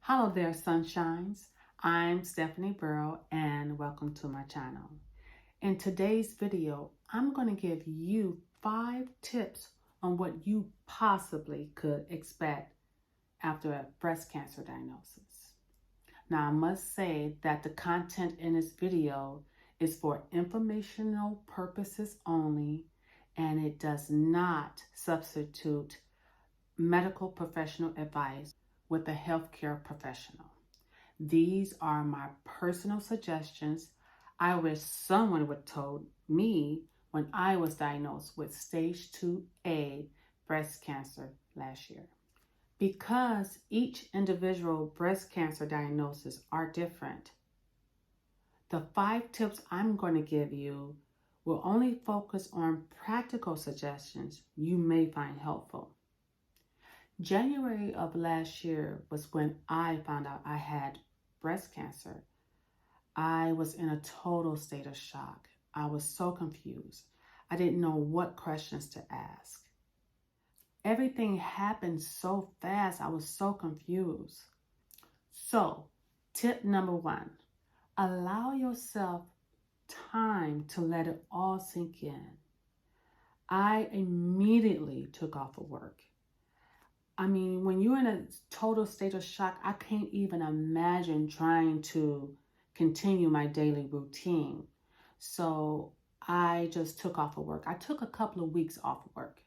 Hello there, sunshines. I'm Stephanie Burrow and welcome to my channel. In today's video, I'm going to give you 5 tips on what you possibly could expect after a breast cancer diagnosis. Now, I must say that the content in this video is for informational purposes only, and it does not substitute medical professional advice with a healthcare professional. These are my personal suggestions. I wish someone would have told me when I was diagnosed with stage 2A breast cancer last year. Because each individual breast cancer diagnosis are different, the 5 tips I'm going to give you will only focus on practical suggestions you may find helpful. January of last year was when I found out I had breast cancer. I was in a total state of shock. I was so confused. I didn't know what questions to ask. Everything happened so fast. I was so confused. So, tip number 1, allow yourself time to let it all sink in. I immediately took off of work. I mean, when you're in a total state of shock, I can't even imagine trying to continue my daily routine. So I just took off of work. I took a couple of weeks off of work.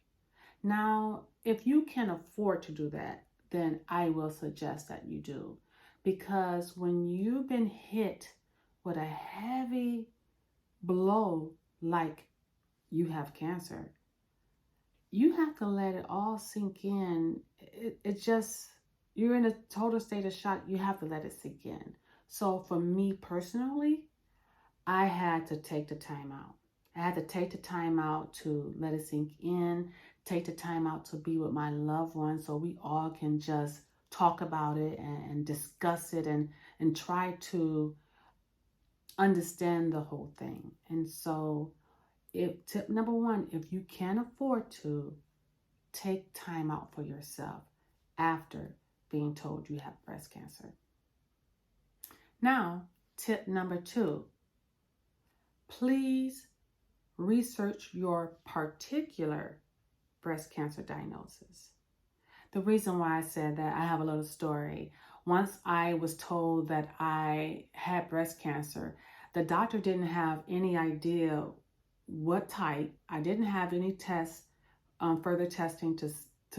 Now, if you can afford to do that, then I will suggest that you do. Because when you've been hit with a heavy blow like you have cancer, you have to let it all sink in. It just, you're in a total state of shock. You have to let it sink in. So for me personally, I had to take the time out. I had to take the time out to let it sink in, take the time out to be with my loved ones so we all can just talk about it and discuss it and try to understand the whole thing. And so tip number 1, if you can afford to, take time out for yourself after being told you have breast cancer. Now, tip number 2, please research your particular breast cancer diagnosis. The reason why I said that, I have a little story. Once I was told that I had breast cancer, the doctor didn't have any idea what type. I didn't have any tests, further testing to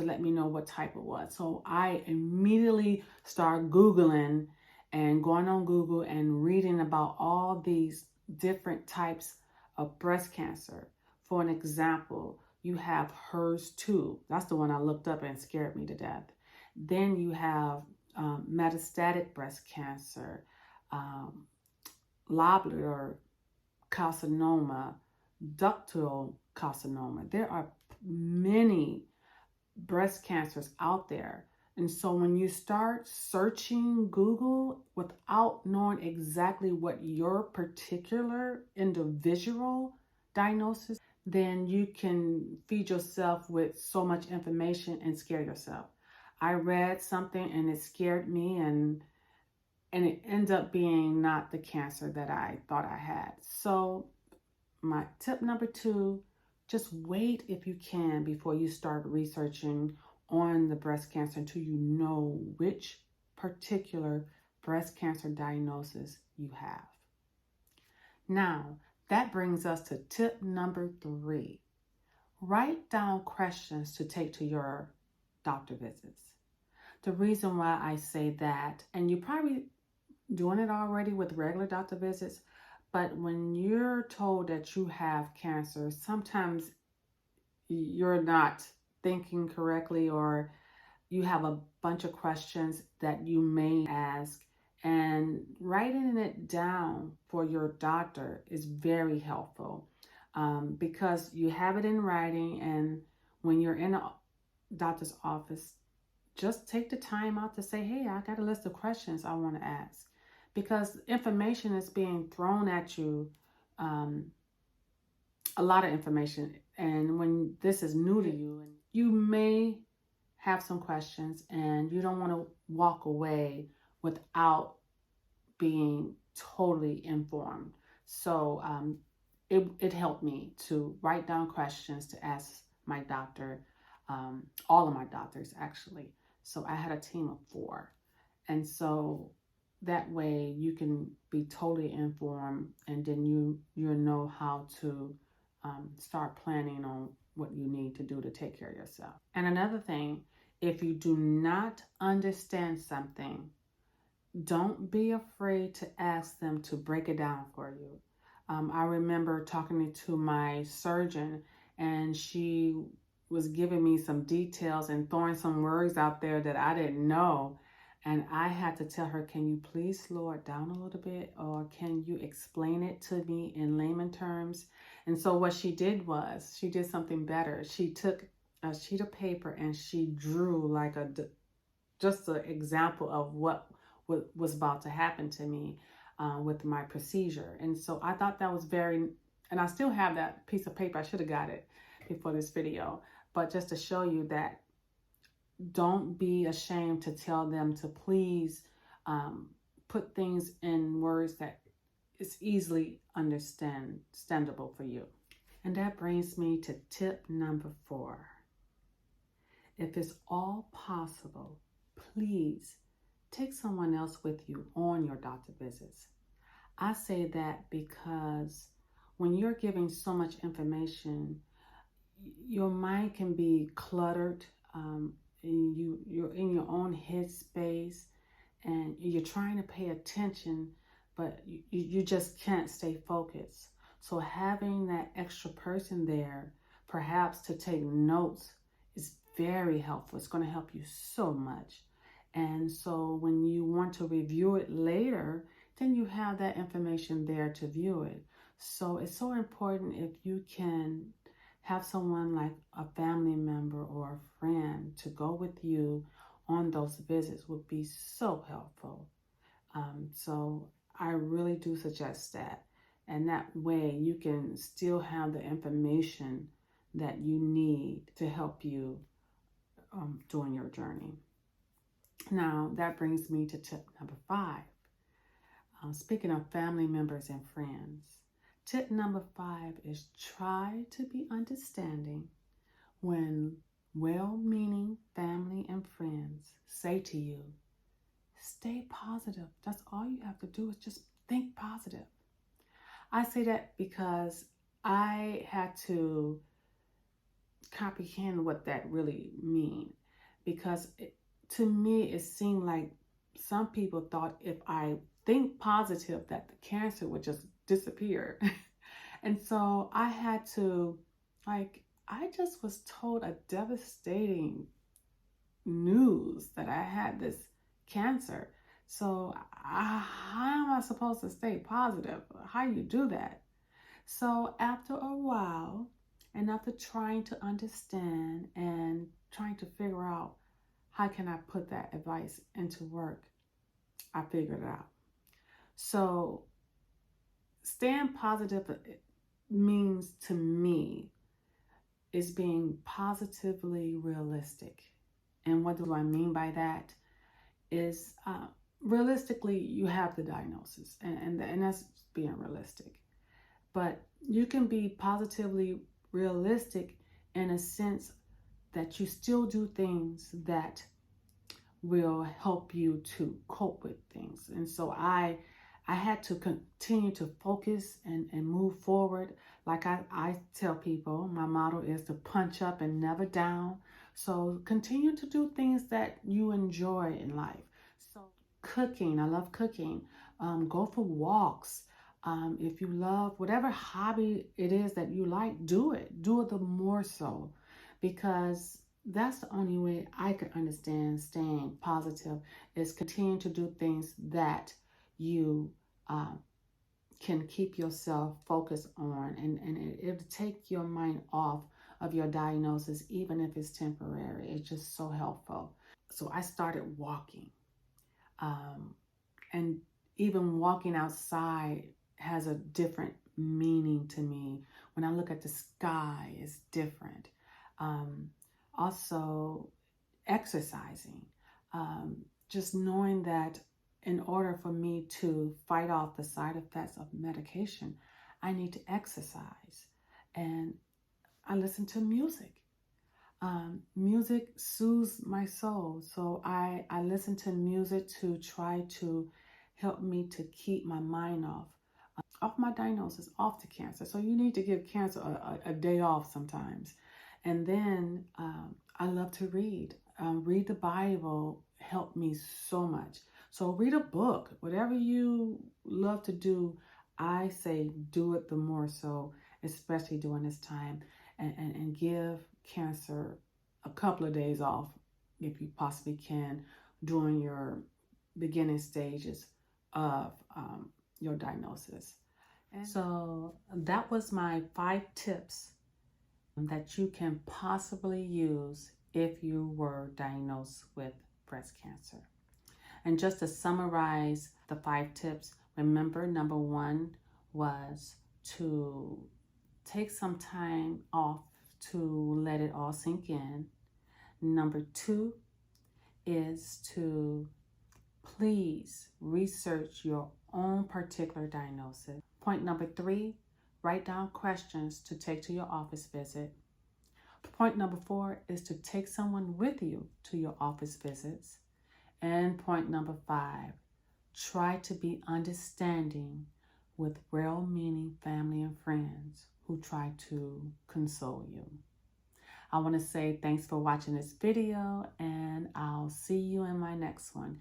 let me know what type it was. So I immediately started Googling and going on Google and reading about all these different types of breast cancer. For an example, you have HER2. That's the one I looked up and scared me to death. Then you have metastatic breast cancer, lobular carcinoma, ductal carcinoma. There are many breast cancers out there. And so when you start searching Google without knowing exactly what your particular individual diagnosis, then you can feed yourself with so much information and scare yourself. I read something and it scared me, and it ended up being not the cancer that I thought I had. So my tip number 2, just wait if you can before you start researching on the breast cancer until you know which particular breast cancer diagnosis you have. Now, that brings us to tip number 3. Write down questions to take to your doctor visits. The reason why I say that, and you're probably doing it already with regular doctor visits, but when you're told that you have cancer, sometimes you're not thinking correctly, or you have a bunch of questions that you may ask, and writing it down for your doctor is very helpful because you have it in writing. And when you're in a doctor's office, just take the time out to say, hey, I got a list of questions I want to ask. Because information is being thrown at you, a lot of information. And when this is new to you, you may have some questions and you don't want to walk away without being totally informed. So it helped me to write down questions to ask my doctor, all of my doctors actually. So I had a team of 4. And so that way you can be totally informed, and then you know how to start planning on what you need to do to take care of yourself. And another thing, if you do not understand something, don't be afraid to ask them to break it down for you. I remember talking to my surgeon, and she was giving me some details and throwing some words out there that I didn't know. And I had to tell her, can you please slow it down a little bit, or can you explain it to me in layman terms? And so what she did was, she did something better. She took a sheet of paper and she drew like just an example of what was about to happen to me with my procedure. And so I thought that was and I still have that piece of paper. I should have got it before this video, but just to show you that don't be ashamed to tell them to please put things in words that is easily understandable for you. And that brings me to tip number 4. If it's all possible, please take someone else with you on your doctor visits. I say that because when you're giving so much information, your mind can be cluttered. You're in your own headspace, and you're trying to pay attention, but you just can't stay focused. So having that extra person there, perhaps to take notes, is very helpful. It's going to help you so much. And so when you want to review it later, then you have that information there to view it. So it's so important if you can have someone like a family member or a friend to go with you on those visits would be so helpful. So I really do suggest that. And that way you can still have the information that you need to help you during your journey. Now, that brings me to tip number 5. Speaking of family members and friends, tip number 5 is try to be understanding when well-meaning family and friends say to you, stay positive. That's all you have to do is just think positive. I say that because I had to comprehend what that really means, because to me, it seemed like some people thought if I think positive that the cancer would just disappear. And so I had to, I just was told a devastating news that I had this cancer. So how am I supposed to stay positive? How you do that? So after a while, and after trying to understand and trying to figure out how can I put that advice into work, I figured it out. So staying positive means to me is being positively realistic. And what do I mean by that? Is realistically, you have the diagnosis, and that's being realistic. But you can be positively realistic in a sense that you still do things that will help you to cope with things. And so I had to continue to focus and move forward. Like I tell people, my motto is to punch up and never down. So continue to do things that you enjoy in life. So cooking, I love cooking. Go for walks. If you love whatever hobby it is that you like, do it. Do it the more so, because that's the only way I can understand staying positive is continuing to do things that you can keep yourself focused on, and it'll take your mind off of your diagnosis, even if it's temporary. It's just so helpful. So I started walking, and even walking outside has a different meaning to me. When I look at the sky, it's different. Also exercising, just knowing that in order for me to fight off the side effects of medication, I need to exercise. And I listen to music. Music soothes my soul. So I listen to music to try to help me to keep my mind off my diagnosis, off to cancer. So you need to give cancer a day off sometimes. And then I love to read. Read the Bible helped me so much. So read a book, whatever you love to do. I say do it the more so, especially during this time, and give cancer a couple of days off if you possibly can during your beginning stages of your diagnosis. And so that was my 5 tips that you can possibly use if you were diagnosed with breast cancer. And just to summarize the 5 tips, remember, number 1 was to take some time off to let it all sink in. Number 2 is to please research your own particular diagnosis. Point number 3, write down questions to take to your office visit. Point number 4 is to take someone with you to your office visits. And point number 5, try to be understanding with well-meaning family and friends who try to console you. I want to say thanks for watching this video, and I'll see you in my next one.